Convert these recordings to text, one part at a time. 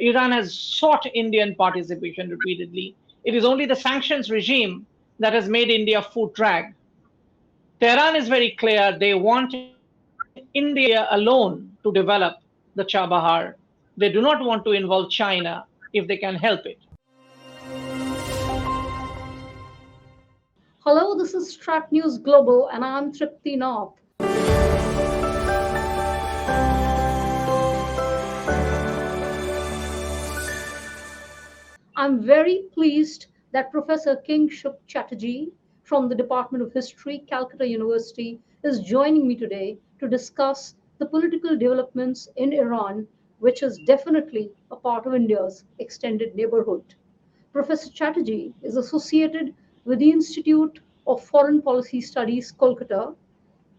Iran has sought Indian participation repeatedly. It is only the sanctions regime that has made India foot drag. Tehran is very clear. They want India alone to develop the Chabahar. They do not want to involve China if they can help it. Hello, this is Strat News Global, and I'm Tripti Nath. I'm very pleased that Professor Kingshuk Chatterjee from the Department of History, Calcutta University, is joining me today to discuss the political developments in Iran, which is definitely a part of India's extended neighborhood. Professor Chatterjee is associated with the Institute of Foreign Policy Studies, Kolkata,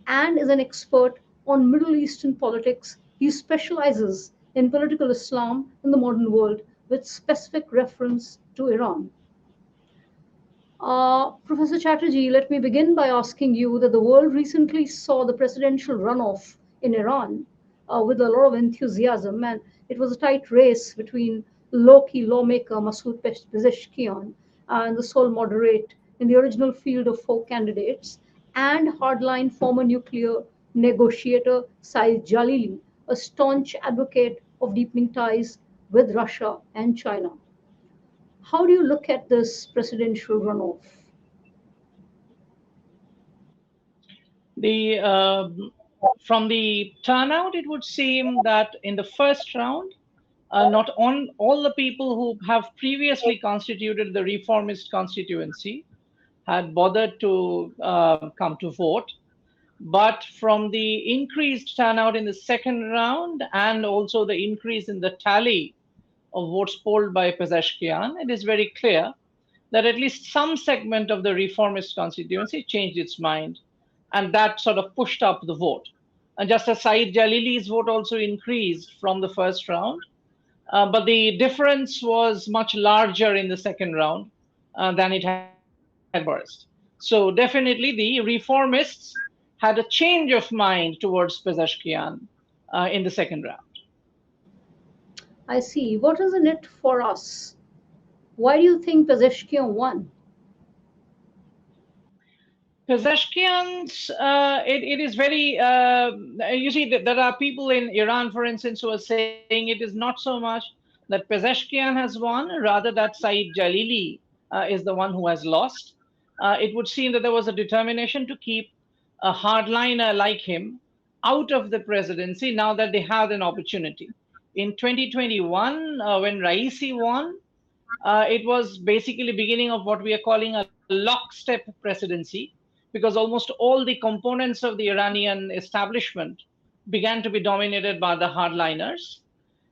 and is an expert on Middle Eastern politics. He specializes in political Islam in the modern world with specific reference to Iran. Professor Chatterjee, let me begin by asking you that the world recently saw the presidential runoff in Iran with a lot of enthusiasm, and it was a tight race between low-key lawmaker Masoud Pezeshkian and the sole moderate in the original field of four candidates, and hardline former nuclear negotiator Saeed Jalili, a staunch advocate of deepening ties with Russia and China. How do you look at this presidential runoff? From the turnout, it would seem that in the first round, not on all the people who have previously constituted the Reformist Constituency had bothered to come to vote. But from the increased turnout in the second round and also the increase in the tally of votes polled by Pezeshkian, it is very clear that at least some segment of the Reformist Constituency changed its mind, and that sort of pushed up the vote. And just as Saeed Jalili's vote also increased from the first round, but the difference was much larger in the second round than it had first. So definitely the reformists had a change of mind towards Pezeshkian in the second round. I see. What is in it for us? Why do you think Pezeshkian won? Pezeshkian's, it is very, you see, there are people in Iran, for instance, who are saying it is not so much that Pezeshkian has won, rather that Saeed Jalili is the one who has lost. It would seem that there was a determination to keep a hardliner like him out of the presidency now that they had an opportunity. In 2021, when Raisi won, it was basically beginning of what we are calling a lockstep presidency, because almost all the components of the Iranian establishment began to be dominated by the hardliners.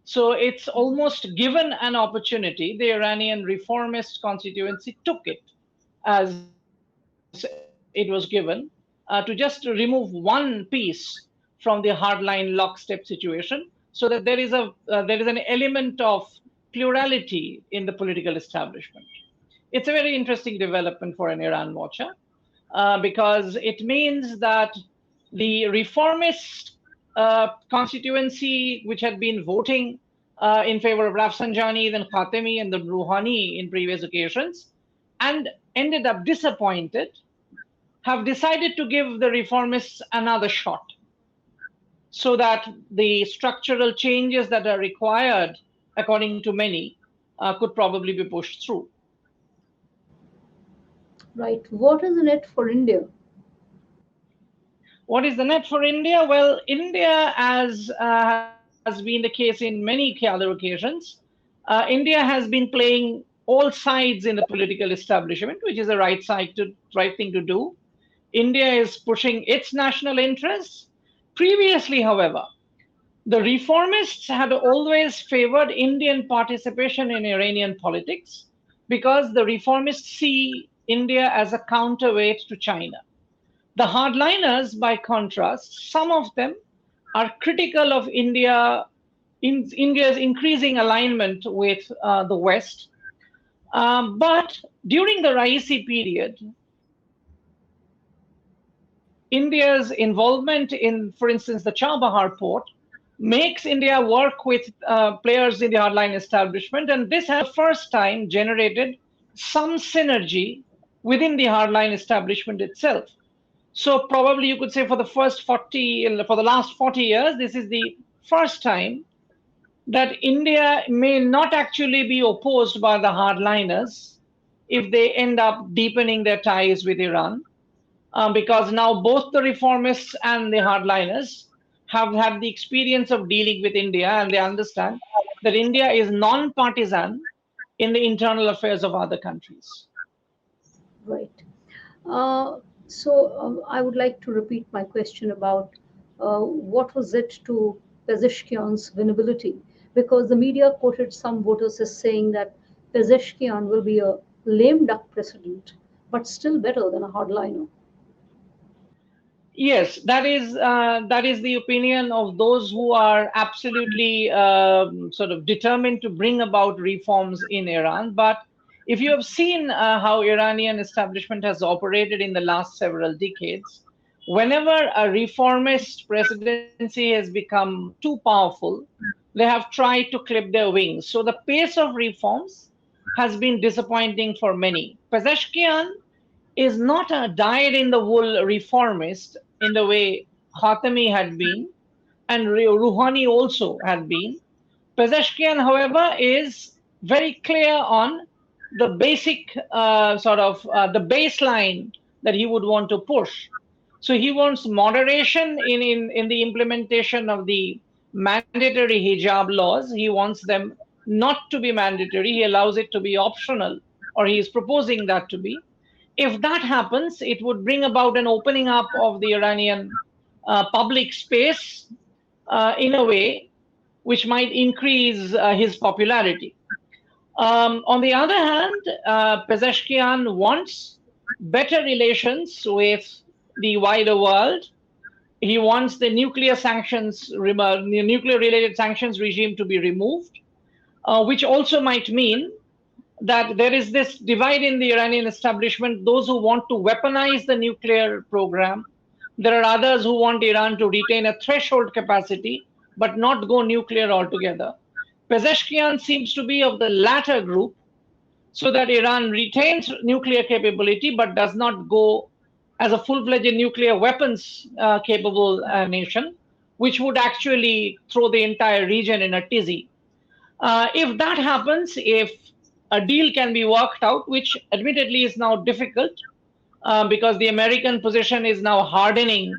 So it's almost given an opportunity. The Iranian Reformist Constituency took it as it was given to just remove one piece from the hardline lockstep situation, so that there is an element of plurality in the political establishment. It's a very interesting development for an Iran watcher because it means that the reformist constituency, which had been voting in favor of Rafsanjani, then Khatami, and then Rouhani in previous occasions, and ended up disappointed, have decided to give the reformists another shot, so that the structural changes that are required, according to many, could probably be pushed through. Right. What is in it for India? What is the net for India? Well, India, as has been the case in many other occasions, India has been playing all sides in the political establishment, which is the right thing to do. India is pushing its national interests. Previously, however, the reformists had always favored Indian participation in Iranian politics because the reformists see India as a counterweight to China. The hardliners, by contrast, some of them are critical of India's increasing alignment with the West. But during the Raisi period, India's involvement in, for instance, the Chabahar Port makes India work with players in the hardline establishment, and this has first time generated some synergy within the hardline establishment itself. So probably you could say for the last 40 years, this is the first time that India may not actually be opposed by the hardliners if they end up deepening their ties with Iran, because now both the reformists and the hardliners have had the experience of dealing with India, and they understand that India is non-partisan in the internal affairs of other countries. Right. I would like to repeat my question about what was it to Pezeshkian's winnability, because the media quoted some voters as saying that Pezeshkian will be a lame duck president, but still better than a hardliner. Yes, that is the opinion of those who are absolutely sort of determined to bring about reforms in Iran. But if you have seen how Iranian establishment has operated in the last several decades, whenever a reformist presidency has become too powerful, they have tried to clip their wings. So the pace of reforms has been disappointing for many. Pezeshkian is not a dyed in the wool reformist in the way Khatami had been and Rouhani also had been. Pezeshkian, however, is very clear on the basic the baseline that he would want to push. So he wants moderation in the implementation of the mandatory hijab laws. He wants them not to be mandatory. He allows it to be optional, or he is proposing that to be. If that happens, it would bring about an opening up of the Iranian public space in a way which might increase his popularity. On the other hand, Pezeshkian wants better relations with the wider world. He wants the nuclear related sanctions regime to be removed, which also might mean that there is this divide in the Iranian establishment, those who want to weaponize the nuclear program. There are others who want Iran to retain a threshold capacity but not go nuclear altogether. Pezeshkian seems to be of the latter group, so that Iran retains nuclear capability but does not go as a full-fledged nuclear weapons capable nation, which would actually throw the entire region in a tizzy. If that happens, if a deal can be worked out, which admittedly is now difficult because the American position is now hardening,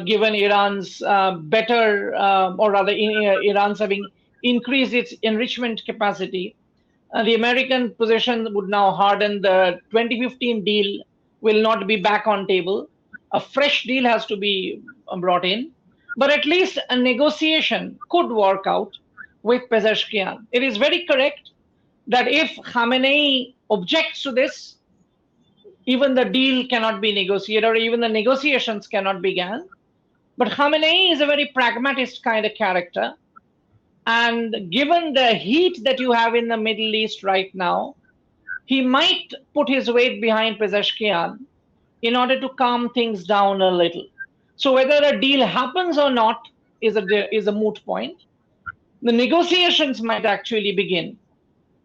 given Iran's or rather, Iran's having increased its enrichment capacity. The American position would now harden. The 2015 deal will not be back on table. A fresh deal has to be brought in. But at least a negotiation could work out with Pezeshkian. It is very correct that if Khamenei objects to this, even the deal cannot be negotiated or even the negotiations cannot begin. But Khamenei is a very pragmatist kind of character. And given the heat that you have in the Middle East right now, he might put his weight behind Pezeshkian in order to calm things down a little. So whether a deal happens or not is a moot point. The negotiations might actually begin.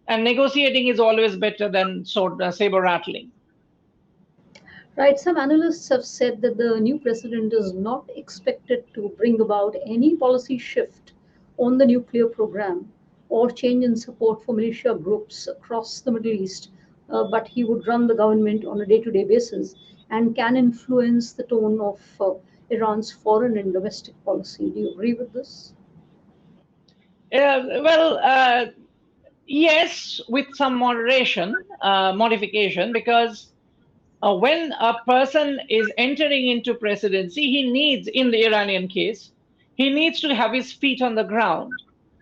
And negotiating is always better than saber rattling. Right, some analysts have said that the new president is not expected to bring about any policy shift on the nuclear program or change in support for militia groups across the Middle East, but he would run the government on a day to day basis and can influence the tone of Iran's foreign and domestic policy. Do you agree with this? Well, yes, with some modification, because when a person is entering into presidency, he needs, in the Iranian case, he needs to have his feet on the ground.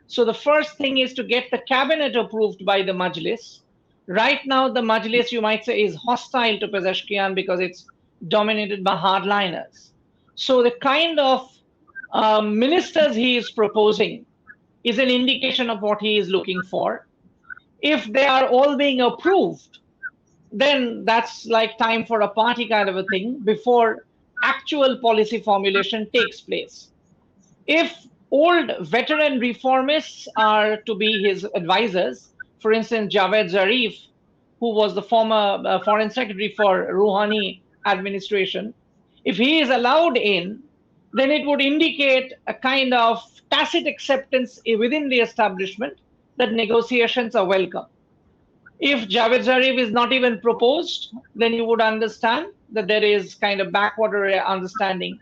So the first thing is to get the cabinet approved by the Majlis. Right now, the Majlis, you might say, is hostile to Pezeshkian because it's dominated by hardliners. So the kind of ministers he is proposing is an indication of what he is looking for. If they are all being approved, then that's like time for a party kind of a thing before actual policy formulation takes place. If old veteran reformists are to be his advisors. For instance, Javed Zarif, who was the former foreign secretary for Rouhani administration, if he is allowed in, then it would indicate a kind of tacit acceptance within the establishment that negotiations are welcome. If Javed Zarif is not even proposed, then you would understand that there is kind of backwater understanding,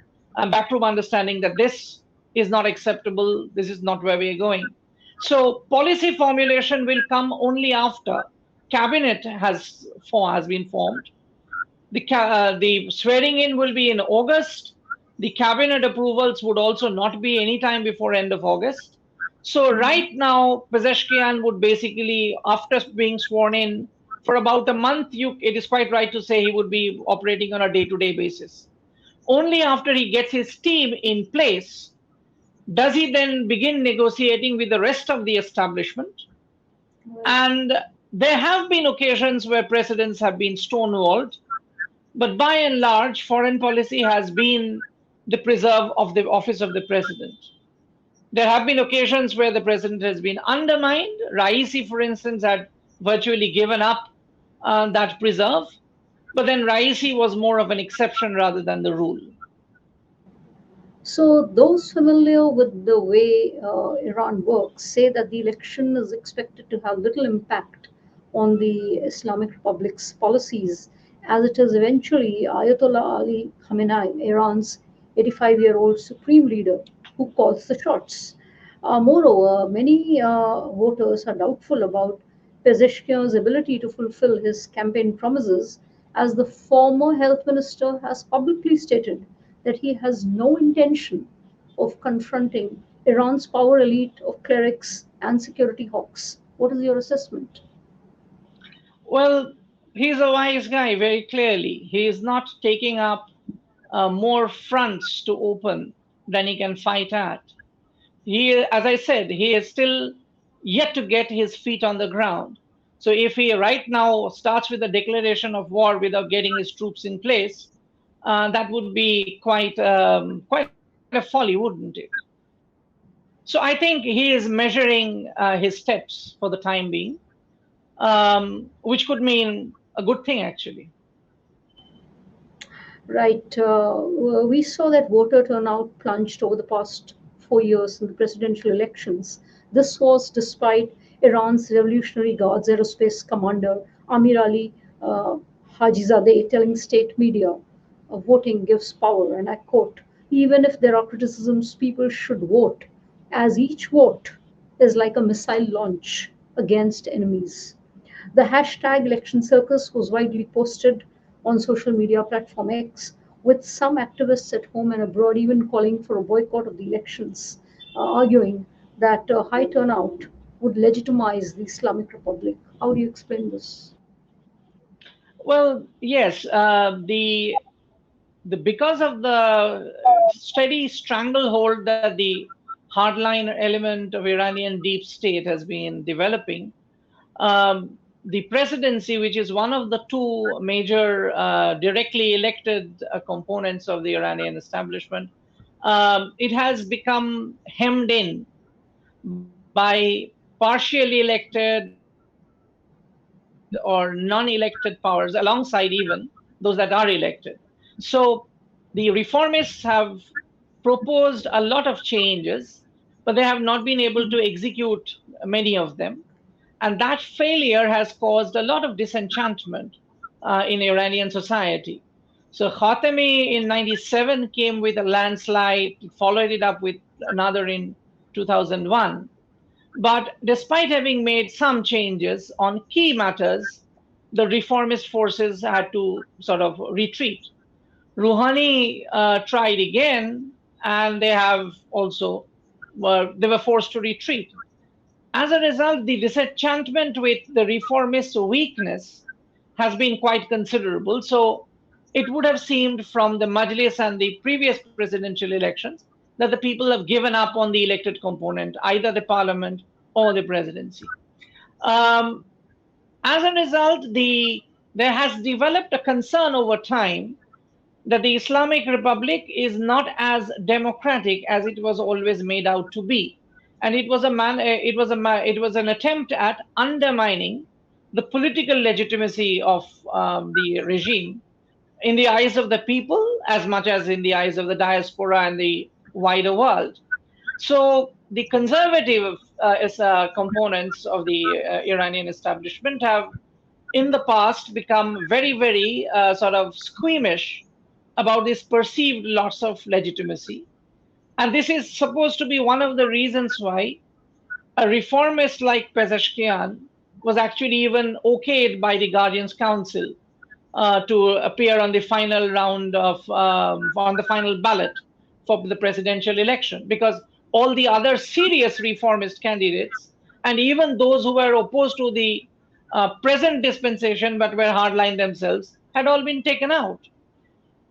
backroom understanding that this is not acceptable, this is not where we are going. So policy formulation will come only after cabinet has been formed. The swearing in will be in August. The cabinet approvals would also not be any time before end of August. So right now, Pezeshkian would basically, after being sworn in for about a month, it is quite right to say he would be operating on a day-to-day basis. Only after he gets his team in place does he then begin negotiating with the rest of the establishment. And there have been occasions where presidents have been stonewalled, but by and large, foreign policy has been the preserve of the office of the president. There have been occasions where the president has been undermined. Raisi, for instance, had virtually given up that preserve. But then Raisi was more of an exception rather than the rule. So, those familiar with the way Iran works say that the election is expected to have little impact on the Islamic Republic's policies, as it is eventually Ayatollah Ali Khamenei, Iran's 85-year-old supreme leader, who calls the shots. Moreover, many voters are doubtful about Pezeshkian's ability to fulfill his campaign promises, as the former health minister has publicly stated that he has no intention of confronting Iran's power elite of clerics and security hawks. What is your assessment? Well, he's a wise guy, very clearly. He is not taking up more fronts to open than he can fight at. As I said, he is still yet to get his feet on the ground. So if he right now starts with a declaration of war without getting his troops in place, that would be quite a folly, wouldn't it? So I think he is measuring his steps for the time being, which could mean a good thing, actually. Right. We saw that voter turnout plunged over the past 4 years in the presidential elections. This was despite Iran's Revolutionary Guards aerospace commander Amir Ali Hajizadeh telling state media, voting gives power, and I quote, even if there are criticisms, people should vote, as each vote is like a missile launch against enemies. The hashtag election circus was widely posted on social media platform X, with some activists at home and abroad even calling for a boycott of the elections, arguing that a high turnout would legitimize the Islamic Republic. How do you explain this? Well, yes, the because of the steady stranglehold that the hardline element of Iranian deep state has been developing, the presidency, which is one of the two major directly elected components of the Iranian establishment, it has become hemmed in by partially elected or non-elected powers, alongside even those that are elected. So the reformists have proposed a lot of changes, but they have not been able to execute many of them. And that failure has caused a lot of disenchantment in Iranian society. So Khatami in 97 came with a landslide, followed it up with another in 2001. But despite having made some changes on key matters, the reformist forces had to sort of retreat. Rouhani tried again, and they were forced to retreat. As a result, the disenchantment with the reformist weakness has been quite considerable. So it would have seemed from the Majlis and the previous presidential elections that the people have given up on the elected component, either the parliament or the presidency. As a result, there has developed a concern over time that the Islamic Republic is not as democratic as it was always made out to be, and it was an attempt at undermining the political legitimacy of the regime in the eyes of the people as much as in the eyes of the diaspora and the wider world. So the conservative components of the Iranian establishment have, in the past, become very, very sort of squeamish about this perceived loss of legitimacy. And this is supposed to be one of the reasons why a reformist like Pezeshkian was actually even okayed by the Guardians Council to appear on the final round of on the final ballot for the presidential election, because all the other serious reformist candidates and even those who were opposed to the present dispensation but were hardline themselves had all been taken out.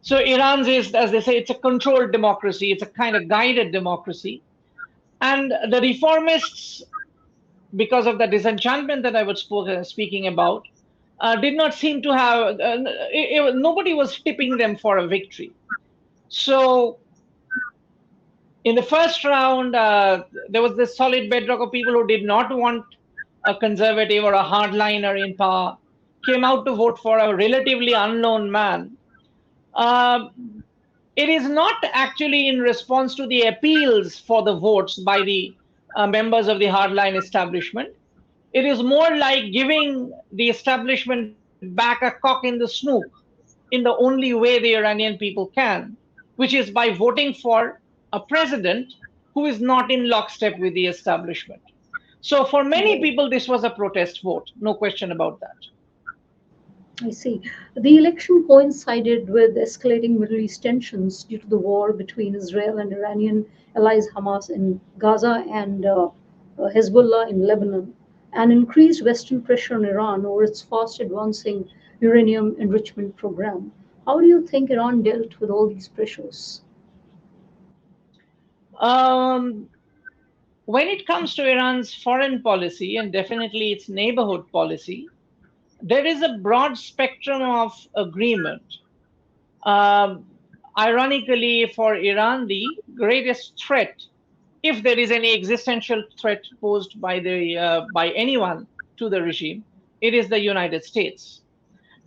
So Iran's is, as they say, it's a controlled democracy. It's a kind of guided democracy. And the reformists, because of the disenchantment that I was speaking about, did not seem to have, nobody was tipping them for a victory. So in the first round, there was this solid bedrock of people who did not want a conservative or a hardliner in power, came out to vote for a relatively unknown man. It is not actually in response to the appeals for the votes by the members of the hardline establishment. It is more like giving the establishment back a cock in the snook in the only way the Iranian people can, which is by voting for a president who is not in lockstep with the establishment. So for many people, this was a protest vote, no question about that. I see. The election coincided with escalating Middle East tensions due to the war between Israel and Iranian allies Hamas in Gaza and Hezbollah in Lebanon, and increased Western pressure on Iran over its fast advancing uranium enrichment program. How do you think Iran dealt with all these pressures? Um, when it comes to Iran's foreign policy and definitely its neighborhood policy, there is a broad spectrum of agreement. Um, Ironically, for Iran, the greatest threat, if there is any existential threat posed by anyone to the regime, it is the United States.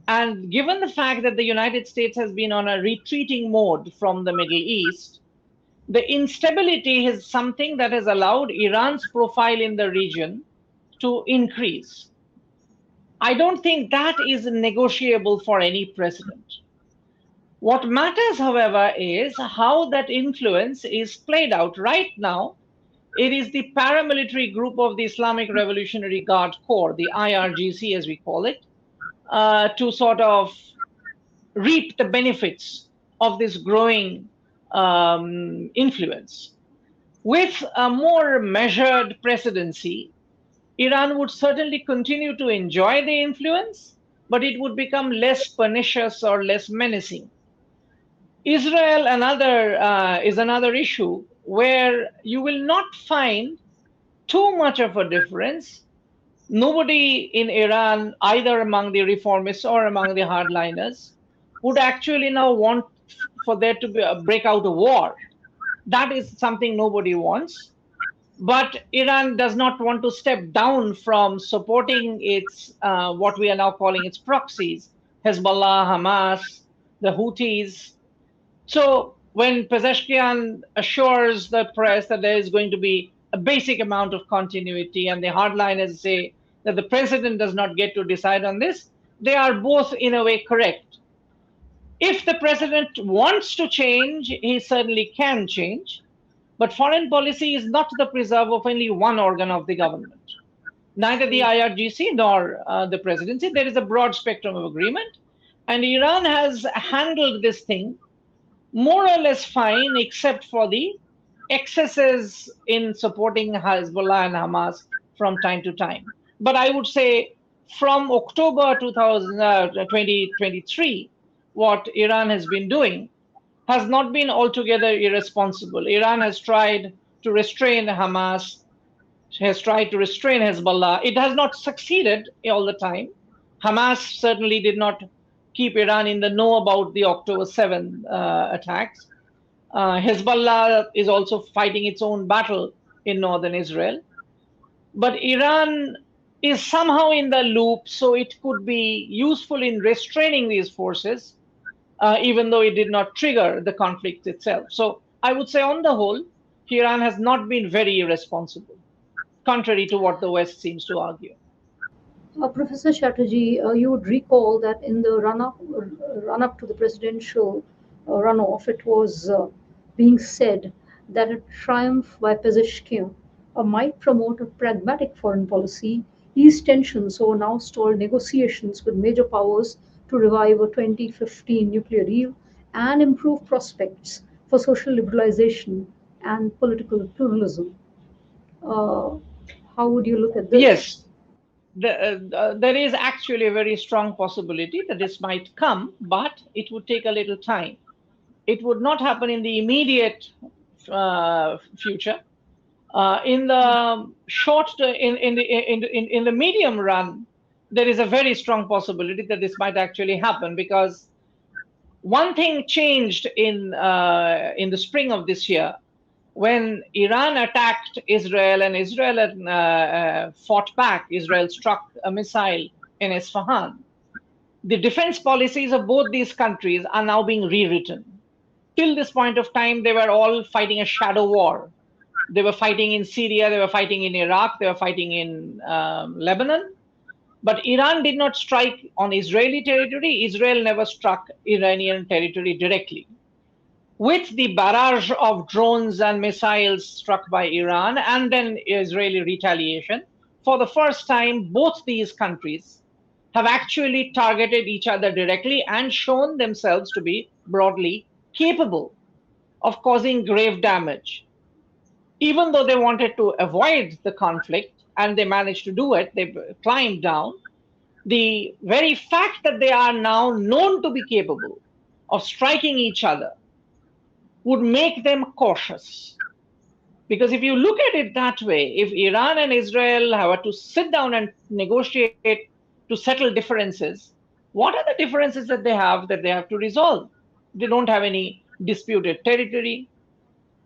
And given the fact that the United States has been on a retreating mode from the Middle East, the instability is something that has allowed Iran's profile in the region to increase. I don't think that is negotiable for any president. What matters, however, is how that influence is played out. Right now, it is the paramilitary group of the Islamic Revolutionary Guard Corps, the IRGC as we call it, to sort of reap the benefits of this growing influence. With a more measured presidency, Iran would certainly continue to enjoy the influence, but it would become less pernicious or less menacing. Israel is another issue where you will not find too much of a difference. Nobody in Iran, either among the reformists or among the hardliners, would actually now want for there to be a break out a war. That is something nobody wants. But Iran does not want to step down from supporting its what we are now calling its proxies, Hezbollah, Hamas, the Houthis. So when Pezeshkian assures the press that there is going to be a basic amount of continuity, and the hardliners say that the president does not get to decide on this, they are both in a way correct. If the president wants to change, he certainly can change. But foreign policy is not the preserve of only one organ of the government. Neither the IRGC nor the presidency. There is a broad spectrum of agreement. And Iran has handled this thing more or less fine, except for the excesses in supporting Hezbollah and Hamas from time to time. But I would say from October 2023, what Iran has been doing has not been altogether irresponsible. Iran has tried to restrain Hamas, has tried to restrain Hezbollah. It has not succeeded all the time. Hamas certainly did not keep Iran in the know about the October 7 attacks. Hezbollah is also fighting its own battle in northern Israel. But Iran is somehow in the loop, so it could be useful in restraining these forces, even though it did not trigger the conflict itself. So I would say, on the whole, Iran has not been very irresponsible, contrary to what the West seems to argue. Professor Chatterjee, you would recall that in the run up to the presidential runoff, it was being said that a triumph by Pezeshkian might promote a pragmatic foreign policy, ease tensions over now stalled negotiations with major powers to revive a 2015 nuclear deal, and improve prospects for social liberalization and political pluralism. Uh, how would you look at this? Yes, there is actually a very strong possibility that this might come, but it would take a little time. It would not happen in the immediate future. In the in the medium run, there is a very strong possibility that this might actually happen, because one thing changed in the spring of this year when Iran attacked Israel and Israel fought back. Israel struck a missile in Isfahan. The defense policies of both these countries are now being rewritten. Till this point of time, they were all fighting a shadow war. They were fighting in Syria, they were fighting in Iraq, they were fighting in Lebanon. But Iran did not strike on Israeli territory. Israel never struck Iranian territory directly. With the barrage of drones and missiles struck by Iran and then Israeli retaliation, for the first time, both these countries have actually targeted each other directly and shown themselves to be broadly capable of causing grave damage. Even though they wanted to avoid the conflict and they managed to do it, they climbed down. The very fact that they are now known to be capable of striking each other would make them cautious. Because if you look at it that way, if Iran and Israel have to sit down and negotiate to settle differences, what are the differences that they have to resolve? They don't have any disputed territory.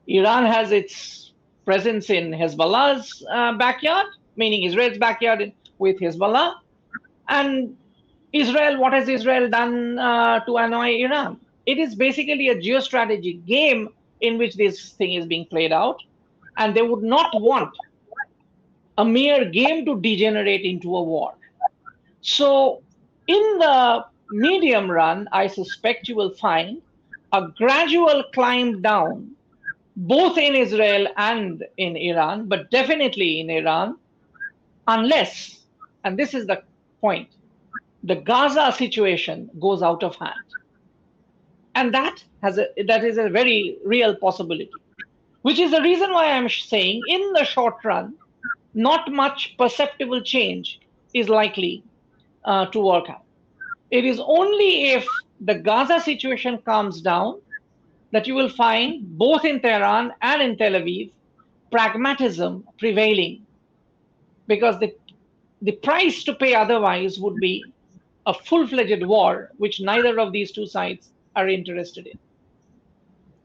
Iran has its presence in Hezbollah's backyard, meaning Israel's backyard with Hezbollah. And Israel, what has Israel done to annoy Iran? It is basically a geostrategic game in which this thing is being played out. And they would not want a mere game to degenerate into a war. So in the medium run, I suspect you will find a gradual climb down, both in Israel and in Iran, but definitely in Iran, unless, and this is the point, the Gaza situation goes out of hand. And that is a very real possibility, which is the reason why I'm saying in the short run, not much perceptible change is likely to work out. It is only if the Gaza situation calms down that you will find, both in Tehran and in Tel Aviv, pragmatism prevailing, because the price to pay otherwise would be a full-fledged war, which neither of these two sides are interested in.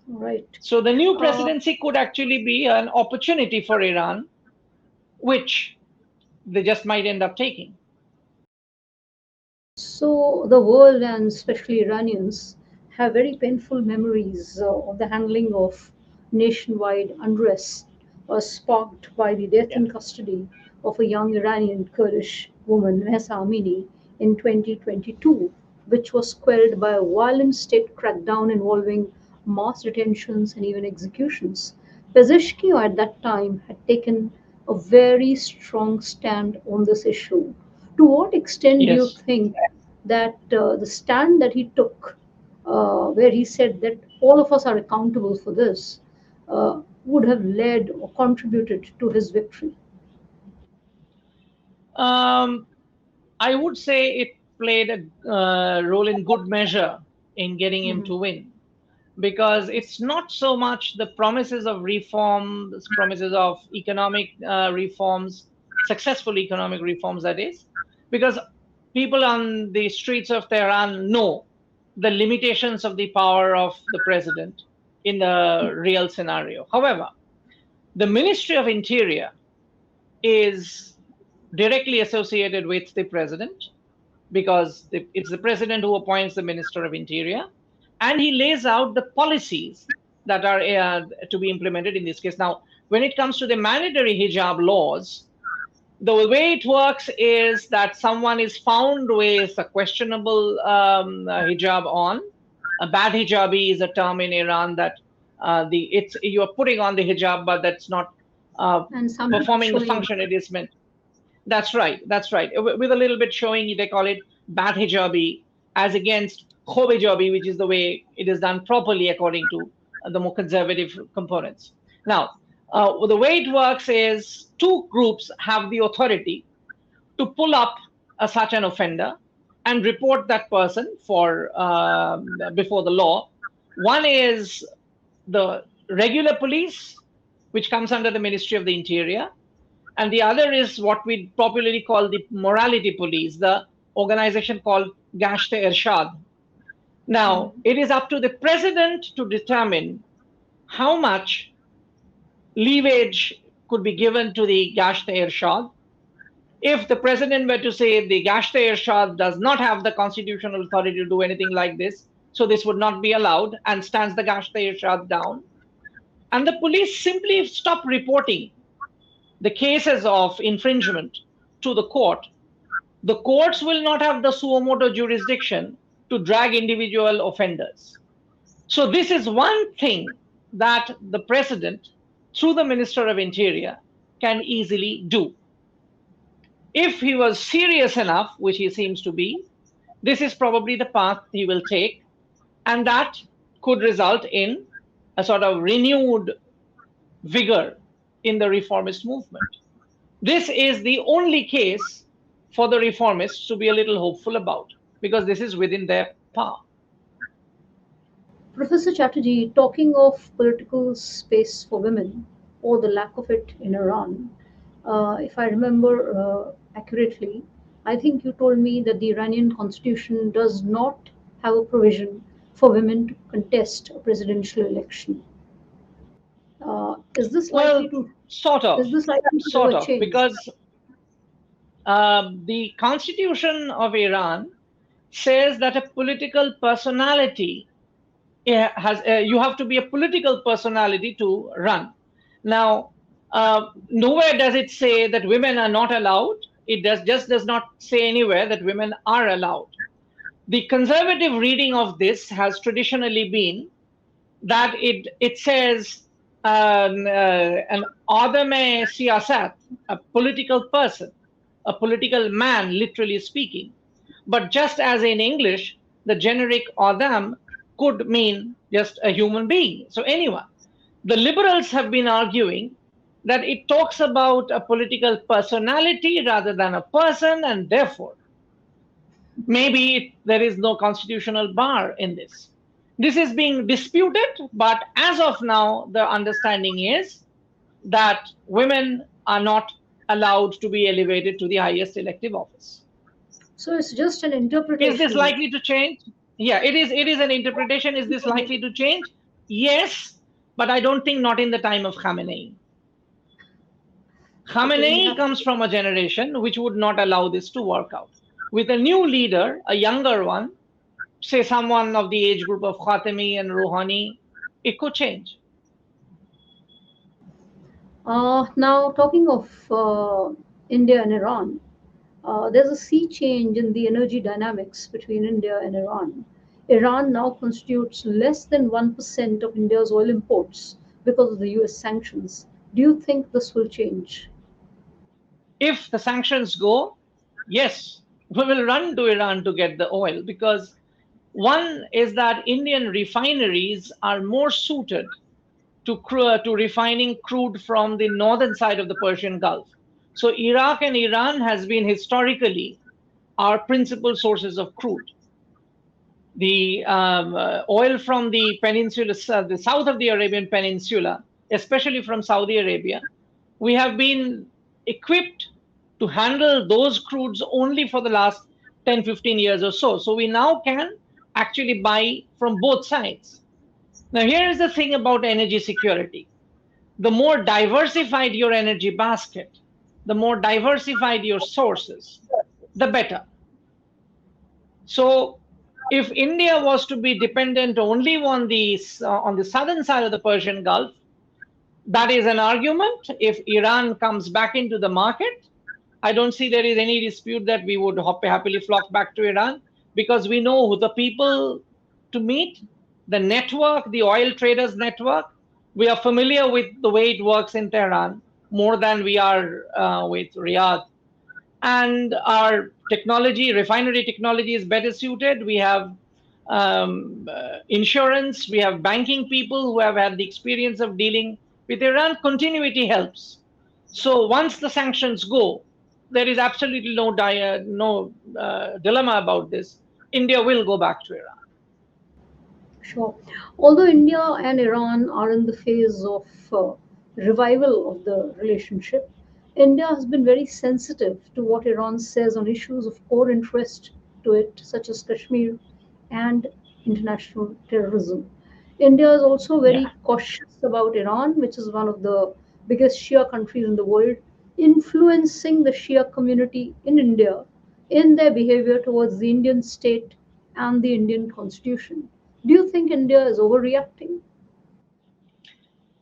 Right. So the new presidency could actually be an opportunity for Iran, which they just might end up taking. So the world, and especially Iranians, have very painful memories of the handling of nationwide unrest sparked by the death Yeah. in custody of a young Iranian Kurdish woman, Mahsa Amini, in 2022, which was quelled by a violent state crackdown involving mass detentions and even executions. Pezeshkian at that time had taken a very strong stand on this issue. To what extent do you Yes. think that the stand that he took, where he said that all of us are accountable for this, would have led or contributed to his victory? Um, I would say it played a role in good measure in getting him Mhm. to win, because it's not so much the promises of reform, the promises of economic reforms, successful economic reforms, that is, because people on the streets of Tehran know the limitations of the power of the president in the real scenario. However, the Ministry of Interior is directly associated with the president because it's the president who appoints the Minister of Interior, and he lays out the policies that are to be implemented in this case. Now, when it comes to the mandatory hijab laws, the way it works is that someone is found with a questionable hijab on. A bad hijabi is a term in Iran that you are putting on the hijab, but that's not And some performing the showing. function it is meant. That's right. That's right. With a little bit showing, they call it bad hijabi, as against khob hijabi, which is the way it is done properly according to the more conservative components. Now, the way it works is two groups have the authority to pull up such an offender and report that person for before the law. One is the regular police, which comes under the Ministry of the Interior, and the other is what we popularly call the morality police, the organization called Gashte Irshad. Now, it is up to the president to determine how much leverage could be given to the Gashte Irshad. If the president were to say the Gashte Irshad does not have the constitutional authority to do anything like this, so this would not be allowed, and stands the Gashte Irshad down, and the police simply stop reporting the cases of infringement to the court, the courts will not have the suo motu jurisdiction to drag individual offenders. So this is one thing that the president, through the Minister of Interior, can easily do. If he was serious enough, which he seems to be, this is probably the path he will take, and that could result in a sort of renewed vigor in the reformist movement. This is the only case for the reformists to be a little hopeful about, because this is within their power. Professor Chatterjee, talking of political space for women, or the lack of it in Iran, if I remember accurately, I think you told me that the Iranian constitution does not have a provision for women to contest a presidential election. Is this likely to sort of, change? because the constitution of Iran says that a political personality has you have to be a political personality to run. Now, nowhere does it say that women are not allowed. It does not say anywhere that women are allowed. The conservative reading of this has traditionally been that it says an adame siyasat, a political person, a political man, literally speaking. But just as in English, the generic adam could mean just a human being. So anyone. The liberals have been arguing that it talks about a political personality rather than a person, and therefore, maybe there is no constitutional bar in this. This is being disputed, but as of now, the understanding is that women are not allowed to be elevated to the highest elective office. So it's just an interpretation. Is this likely to change? Yeah, it is. It is an interpretation. Is this likely to change? Yes, but I don't think not in the time of Khamenei. Khamenei comes from a generation which would not allow this to work out. With a new leader, a younger one, say someone of the age group of Khatami and Rouhani, it could change. Now, talking of India and Iran, there's a sea change in the energy dynamics between India and Iran. Iran now constitutes less than 1% of India's oil imports because of the US sanctions. Do you think this will change? If the sanctions go, yes, we will run to Iran to get the oil, because one is that Indian refineries are more suited to refining crude from the northern side of the Persian Gulf. So Iraq and Iran has been historically our principal sources of crude. The oil from the peninsula, the south of the Arabian Peninsula, especially from Saudi Arabia, we have been equipped to handle those crudes only for the last 10, 15 years or so. So we now can actually buy from both sides. Now, here is the thing about energy security. The more diversified your energy basket, the more diversified your sources, the better. So if India was to be dependent only on the southern side of the Persian Gulf, that is an argument. If Iran comes back into the market, I don't see there is any dispute that we would happily flock back to Iran, because we know who the people to meet, the network, the oil traders network. We are familiar with the way it works in Tehran more than we are with Riyadh. And our technology, refinery technology, is better suited. We have insurance, we have banking people who have had the experience of dealing with Iran. Continuity helps. So once the sanctions go, there is absolutely no dilemma about this. India will go back to Iran. Sure. Although India and Iran are in the phase of revival of the relationship, India has been very sensitive to what Iran says on issues of core interest to it, such as Kashmir and international terrorism. India is also Yeah. very cautious about Iran, which is one of the biggest Shia countries in the world, influencing the Shia community in India in their behavior towards the Indian state and the Indian constitution. Do you think India is overreacting?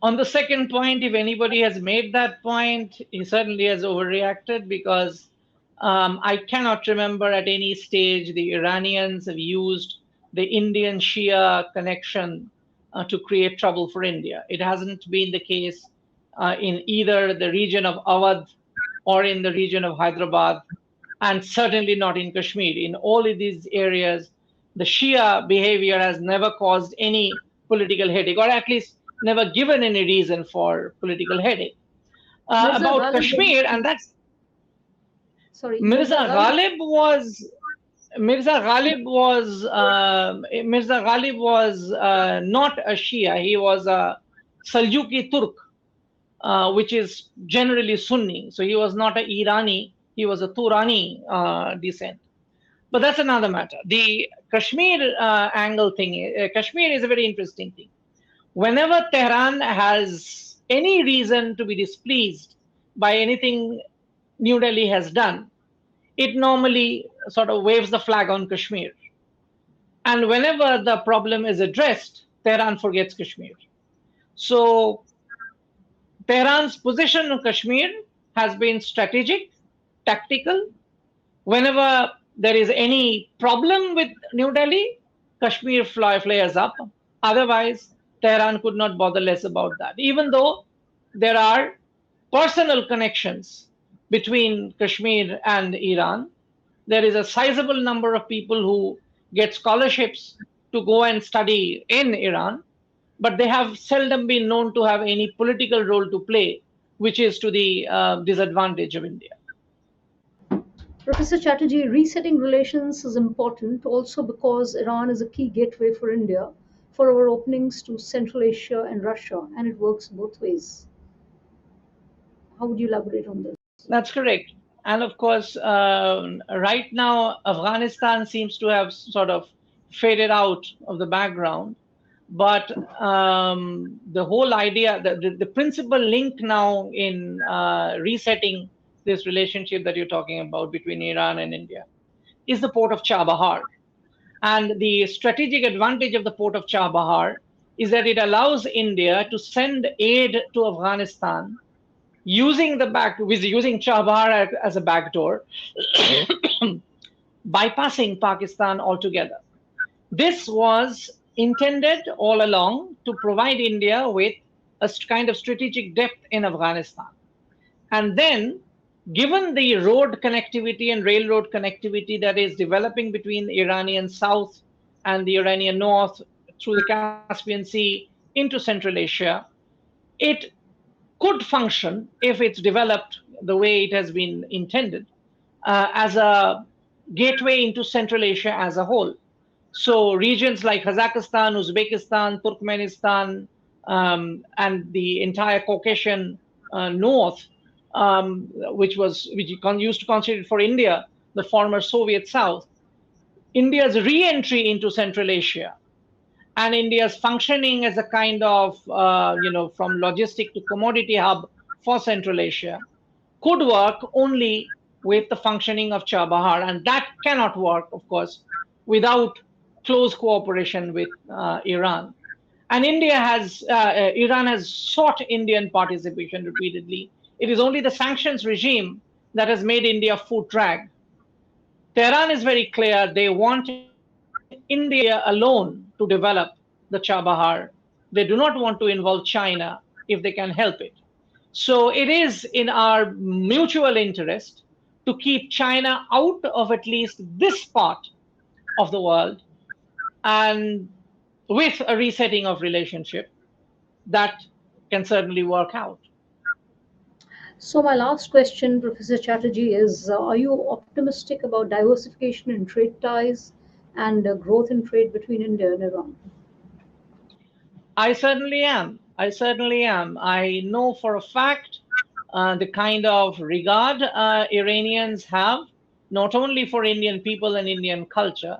On the second point, if anybody has made that point, he certainly has overreacted, because I cannot remember at any stage the Iranians have used the Indian Shia connection to create trouble for India. It hasn't been the case in either the region of Awadh or in the region of Hyderabad, and certainly not in Kashmir. In all of these areas, the Shia behavior has never caused any political headache, or at least never given any reason for political headache. Mirza About Ghalib was, Kashmir, and that's sorry, Mirza Mirza Ghalib. Ghalib was Mirza Ghalib was not a Shia. He was a Seljuki Turk, which is generally Sunni. So he was not a Irani. He was a Turani descent. But that's another matter. The Kashmir angle thing, Kashmir is a very interesting thing. Whenever Tehran has any reason to be displeased by anything New Delhi has done, it normally sort of waves the flag on Kashmir. And whenever the problem is addressed, Tehran forgets Kashmir. So Tehran's position on Kashmir has been strategic, tactical. Whenever there is any problem with New Delhi, Kashmir flares up. Otherwise, Tehran could not bother less about that. Even though there are personal connections between Kashmir and Iran, there is a sizable number of people who get scholarships to go and study in Iran, but they have seldom been known to have any political role to play, which is to the disadvantage of India. Professor Chatterjee, resetting relations is important also because Iran is a key gateway for India for our openings to Central Asia and Russia, and it works both ways. How would you elaborate on this? That's correct. And of course, right now, Afghanistan seems to have sort of faded out of the background. But the whole idea, the principal link now in resetting this relationship that you're talking about between Iran and India is the port of Chabahar. And the strategic advantage of the port of Chabahar is that it allows India to send aid to Afghanistan using Chabahar as a backdoor, bypassing Pakistan altogether. This was intended all along to provide India with a kind of strategic depth in Afghanistan. And then, given the road connectivity and railroad connectivity that is developing between the Iranian south and the Iranian north through the Caspian Sea into Central Asia, it could function, if it's developed the way it has been intended, as a gateway into Central Asia as a whole. So regions like Kazakhstan, Uzbekistan, Turkmenistan, and the entire Caucasian north, which used to consider for India the former Soviet South, India's re-entry into Central Asia and India's functioning as a kind of, from logistic to commodity hub for Central Asia could work only with the functioning of Chabahar, and that cannot work, of course, without close cooperation with Iran. And Iran has sought Indian participation repeatedly. It is only the sanctions regime that has made India foot drag. Tehran is very clear they want India alone to develop the Chabahar. They do not want to involve China if they can help it. So it is in our mutual interest to keep China out of at least this part of the world, and with a resetting of relationship that can certainly work out. So, my last question, Professor Chatterjee, is are you optimistic about diversification in trade ties and growth in trade between India and Iran? I certainly am. I certainly am. I know for a fact the kind of regard Iranians have, not only for Indian people and Indian culture,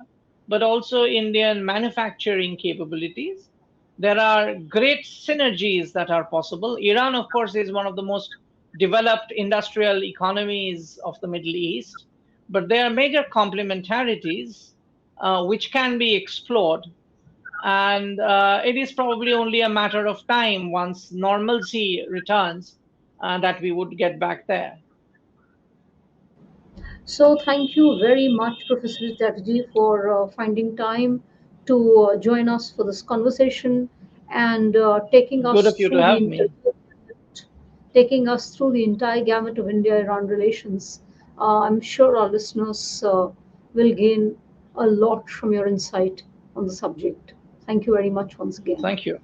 but also Indian manufacturing capabilities. There are great synergies that are possible. Iran, of course, is one of the most developed industrial economies of the Middle East, but there are major complementarities which can be explored, and it is probably only a matter of time once normalcy returns that we would get back there. So, thank you very much, Professor Chatterjee, for finding time to join us for this conversation and Good of you to have me. taking us through the entire gamut of India-Iran relations. I'm sure our listeners will gain a lot from your insight on the subject. Thank you very much once again. Thank you.